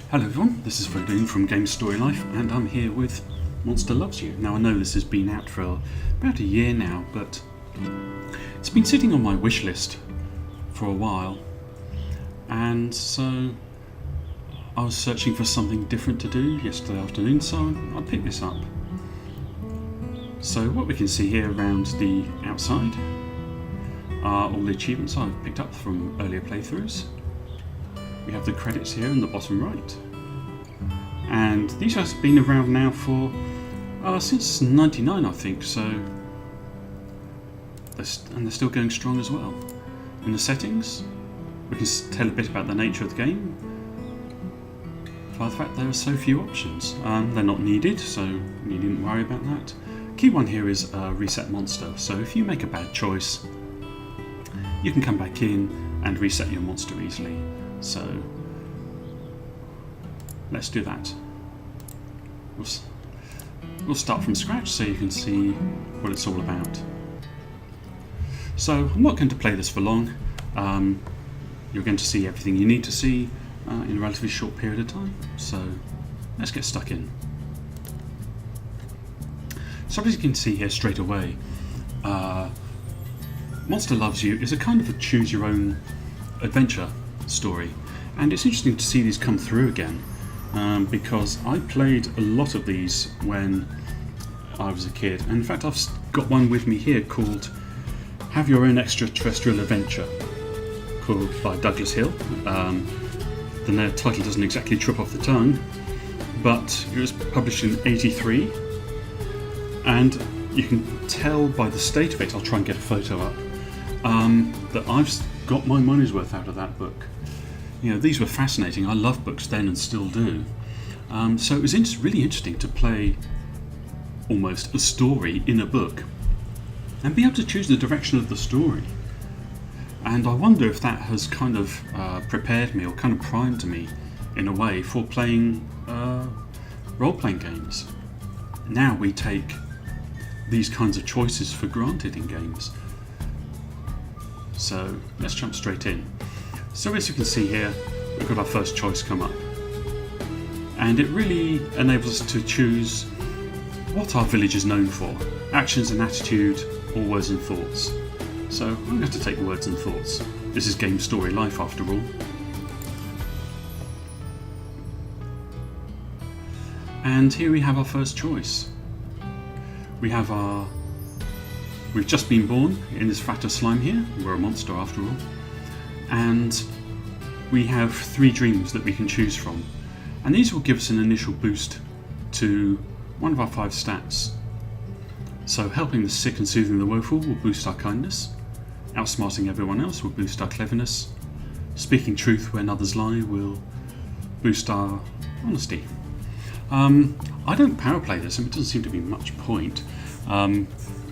Hello everyone, this is Voudoun from Game Story Life, and I'm here with Monster Loves You. Now I know this has been out for about a year now, but it's been sitting on my wish list for a while, and so I was searching for something different to do yesterday afternoon, so I picked this up. So what we can see here around the outside are all the achievements I've picked up from earlier playthroughs. We have the credits here in the bottom right, and these have been around now for since '99, I think. So they're still going strong as well. In the settings, we can tell a bit about the nature of the game by the fact there are so few options. They're not needed, so you needn't worry about that. Key one here is reset monster. So if you make a bad choice, you can come back in and reset your monster easily. So let's do that. We'll start from scratch so you can see what it's all about. So I'm not going to play this for long. You're going to see everything you need to see in a relatively short period of time. So let's get stuck in. So as you can see here straight away, Monster Loves You is a kind of a choose your own adventure story, and it's interesting to see these come through again because I played a lot of these when I was a kid, and in fact I've got one with me here called Have Your Own Extraterrestrial Adventure, called by Douglas Hill. The title doesn't exactly trip off the tongue, but it was published in '83, and you can tell by the state of it, I'll try and get a photo up, that I've got my money's worth out of that book. You know, these were fascinating. I loved books then and still do. So it was really interesting to play almost a story in a book and be able to choose the direction of the story. And I wonder if that has kind of prepared me or kind of primed me in a way for playing role-playing games. Now we take these kinds of choices for granted in games. So let's jump straight in. So as you can see here, we've got our first choice come up, and it really enables us to choose what our village is known for: actions and attitude, or words and thoughts. So I'm going to take words and thoughts. This is Game Story Life after all. And here we have our first choice. We've just been born in this vat of slime here. We're a monster after all. And we have 3 dreams that we can choose from. And these will give us an initial boost to one of our 5 stats. So helping the sick and soothing the woeful will boost our kindness. Outsmarting everyone else will boost our cleverness. Speaking truth when others lie will boost our honesty. I don't power play this, and it doesn't seem to be much point.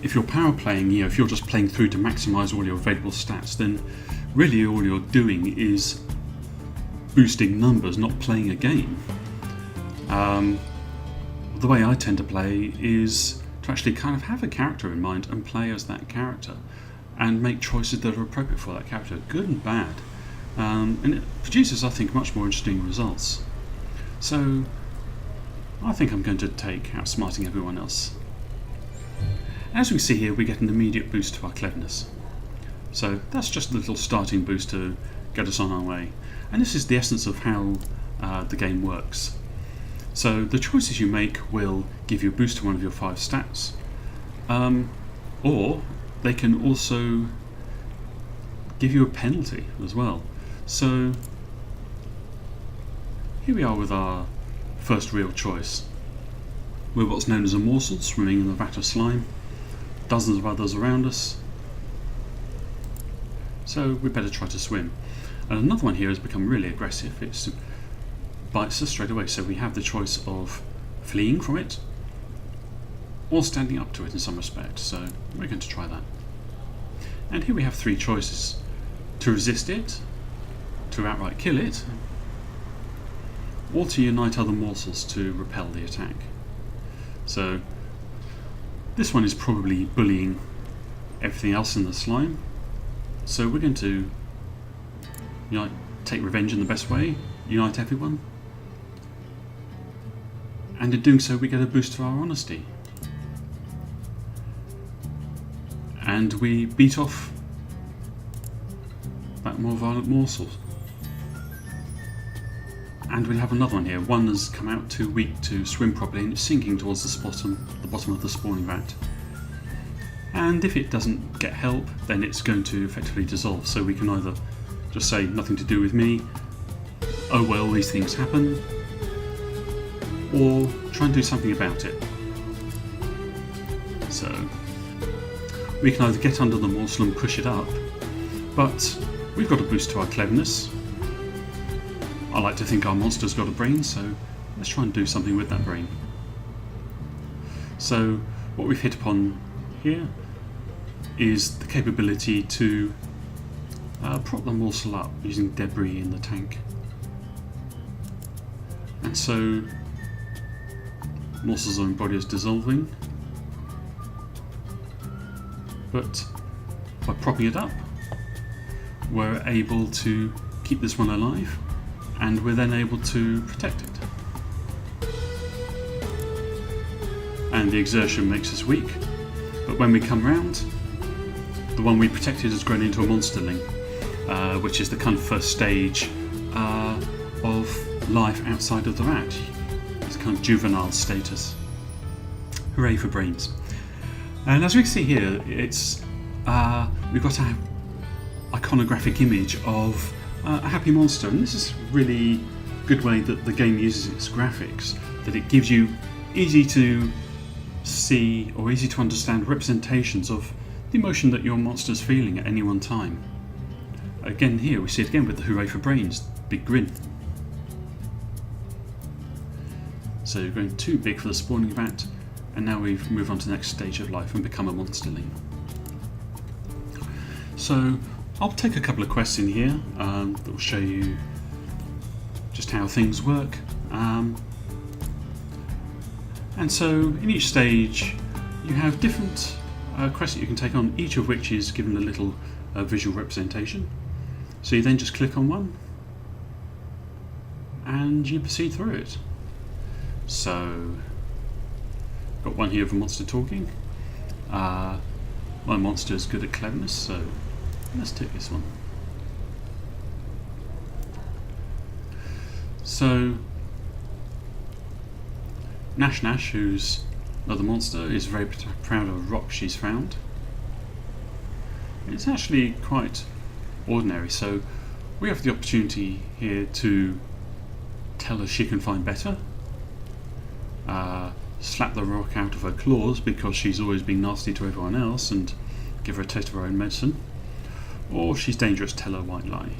If you're power playing, if you're just playing through to maximise all your available stats, then really all you're doing is boosting numbers, not playing a game. The way I tend to play is to actually kind of have a character in mind and play as that character and make choices that are appropriate for that character, good and bad. And it produces, I think, much more interesting results. So I think I'm going to take outsmarting everyone else. As we see here, we get an immediate boost to our cleverness. So that's just a little starting boost to get us on our way. And this is the essence of how the game works. So the choices you make will give you a boost to one of your 5 stats, or they can also give you a penalty as well. So here we are with our first real choice. We're what's known as a morsel, swimming in a vat of slime. Dozens of others around us. So we better try to swim. And another one here has become really aggressive. It bites us straight away. So we have the choice of fleeing from it or standing up to it in some respect. So we're going to try that. And here we have 3 choices: to resist it, to outright kill it, or to unite other morsels to repel the attack. So this one is probably bullying everything else in the slime. So we're going to take revenge in the best way, unite everyone, and in doing so we get a boost to our honesty. And we beat off that more violent morsel. And we have another one here. One has come out too weak to swim properly and it's sinking towards the bottom of the spawning vat. And if it doesn't get help, then it's going to effectively dissolve. So we can either just say nothing to do with me, oh well, these things happen, or try and do something about it. So we can either get under the morsel and push it up, but we've got a boost to our cleverness. I like to think our monster's got a brain, so let's try and do something with that brain. So what we've hit upon here is the capability to prop the morsel up using debris in the tank. And so morsel's own body is dissolving, but by propping it up we're able to keep this one alive, and we're then able to protect it. And the exertion makes us weak, but when we come round, the one we protected has grown into a monsterling, which is the kind of first stage of life outside of the rat. It's a kind of juvenile status. Hooray for brains. And as we can see here, it's we've got an iconographic image of a happy monster, and this is a really good way that the game uses its graphics, that it gives you easy to see or easy to understand representations of the emotion that your monster's feeling at any one time. Again here we see it again with the hooray for brains, big grin. So you're going too big for the spawning vat, and now we move on to the next stage of life and become a monsterling. So I'll take a couple of quests in here that will show you just how things work. And so in each stage you have different quests that you can take on, each of which is given a little visual representation. So you then just click on one and you proceed through it. So got one here of a monster talking. My monster is good at cleverness, so let's take this one. So Nash Nash, who's another monster, is very proud of a rock she's found. It's actually quite ordinary, so we have the opportunity here to tell her she can find better, slap the rock out of her claws because she's always been nasty to everyone else, and give her a taste of her own medicine, or she's dangerous, tell her white lie.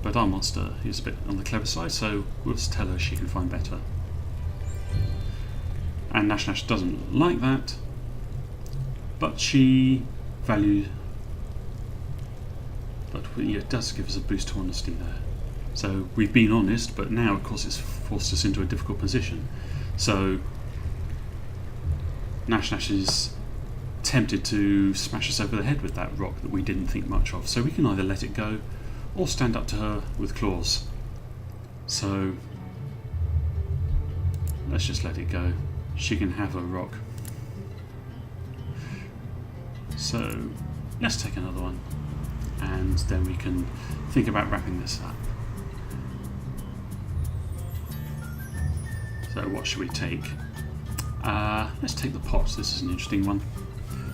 But our monster is a bit on the clever side, so we'll just tell her she can find better. And Nash Nash doesn't like that, but she values, but it does give us a boost to honesty there. So we've been honest, but now of course it's forced us into a difficult position. So Nash Nash is tempted to smash us over the head with that rock that we didn't think much of. So we can either let it go or stand up to her with claws. So let's just let it go. She can have a rock. So let's take another one, and then we can think about wrapping this up. So what should we take? Let's take the pots. This is an interesting one.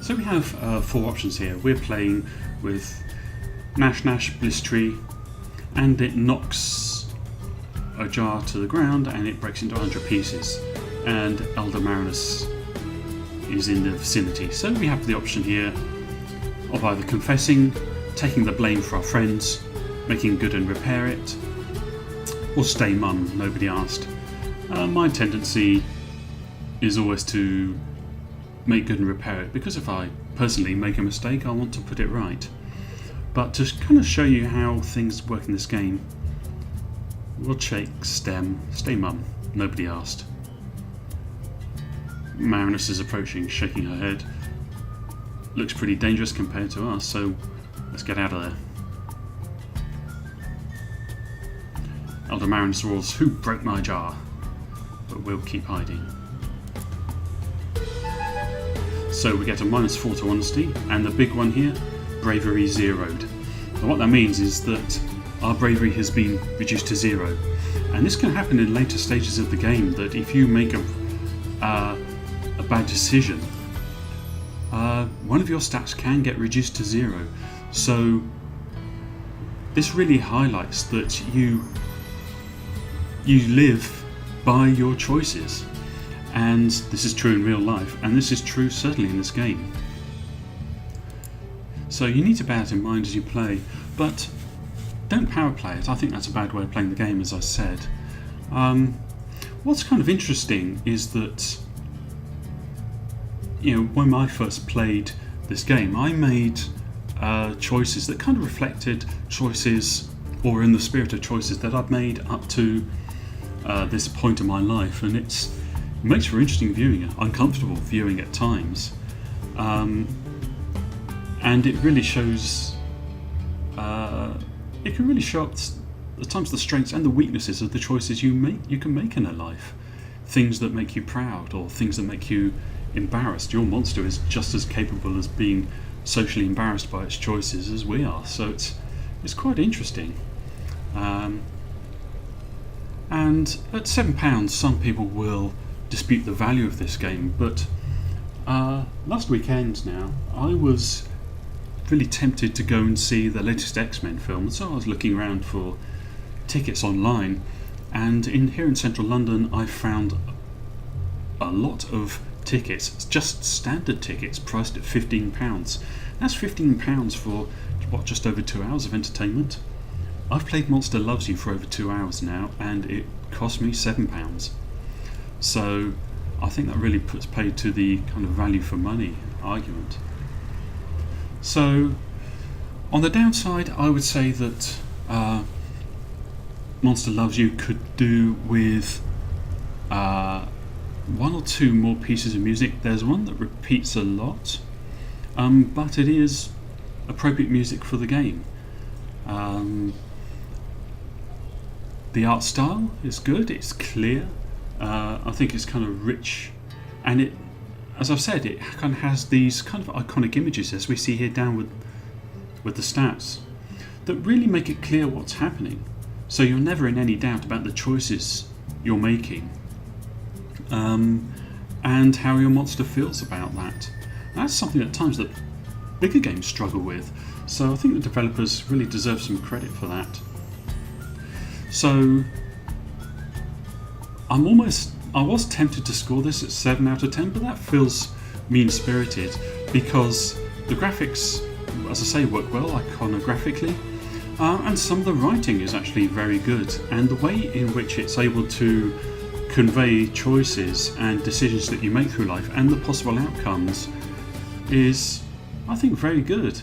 So we have 4 options here. We're playing with Nash Nash Blistery, and it knocks a jar to the ground and it breaks into 100 pieces, and Elder Marinus is in the vicinity. So we have the option here of either confessing, taking the blame for our friends, making good and repair it, or stay mum, nobody asked. My tendency is always to make good and repair it, because if I personally make a mistake I want to put it right. But to kind of show you how things work in this game, we'll take stem, stay mum, nobody asked. Marinus is approaching, shaking her head. Looks pretty dangerous compared to us, so let's get out of there. Elder Marinus roars, who broke my jar? but we'll keep hiding. So we get a -4 to honesty, and the big one here, bravery zeroed. And what that means is that our bravery has been reduced to 0. And this can happen in later stages of the game, that if you make a bad decision, one of your stats can get reduced to 0. So this really highlights that you live by your choices. And this is true in real life, and this is true certainly in this game. So you need to bear that in mind as you play, but don't power play it. I think that's a bad way of playing the game, as I said. What's kind of interesting is that, when I first played this game, I made choices that kind of reflected choices, or in the spirit of choices that I've made up to this point in my life, and it makes for interesting viewing, uncomfortable viewing at times, and it really shows. It can really show up at times the strengths and the weaknesses of the choices you can make in a life. Things that make you proud, or things that make you embarrassed. Your monster is just as capable as being socially embarrassed by its choices as we are. So it's quite interesting. And at £7, some people will dispute the value of this game, but last weekend now, I was really tempted to go and see the latest X-Men film, so I was looking around for tickets online, and here in central London I found a lot of tickets, just standard tickets, priced at £15. That's £15 for just over 2 hours of entertainment. I've played Monster Loves You for over 2 hours now, and it cost me £7. So I think that really puts paid to the kind of value for money argument. So on the downside, I would say that Monster Loves You could do with 1 or 2 more pieces of music. There's one that repeats a lot, but it is appropriate music for the game. The art style is good, it's clear, I think it's kind of rich, and it, as I've said, it kind of has these kind of iconic images, as we see here down with the stats, that really make it clear what's happening, so you're never in any doubt about the choices you're making, and how your monster feels about that. That's something at times that bigger games struggle with, so I think the developers really deserve some credit for that. So I was tempted to score this at 7 out of 10, but that feels mean-spirited, because the graphics, as I say, work well iconographically, and some of the writing is actually very good, and the way in which it's able to convey choices and decisions that you make through life and the possible outcomes is, I think, very good.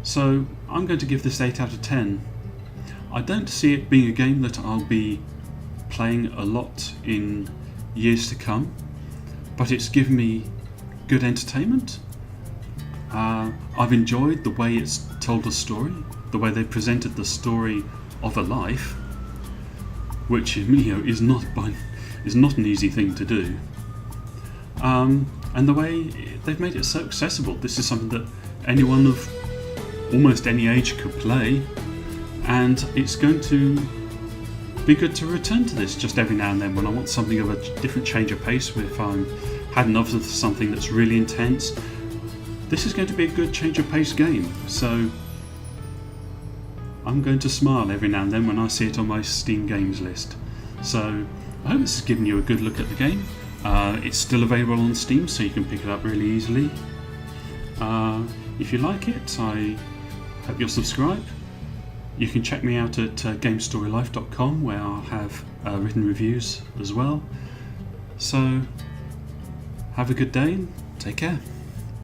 So I'm going to give this 8 out of 10. I don't see it being a game that I'll be playing a lot in years to come, but it's given me good entertainment. I've enjoyed the way it's told a story, the way they presented the story of a life, which is not an easy thing to do, and the way they've made it so accessible. This is something that anyone of almost any age could play, and it's going to be good to return to this just every now and then when I want something of a different change of pace. If I'm had enough of something that's really intense, this is going to be a good change of pace game. So I'm going to smile every now and then when I see it on my Steam Games list. So I hope this has given you a good look at the game. It's still available on Steam, so you can pick it up really easily. If you like it, I hope you'll subscribe. You can check me out at GameStoryLife.com, where I'll have written reviews as well. So have a good day and take care.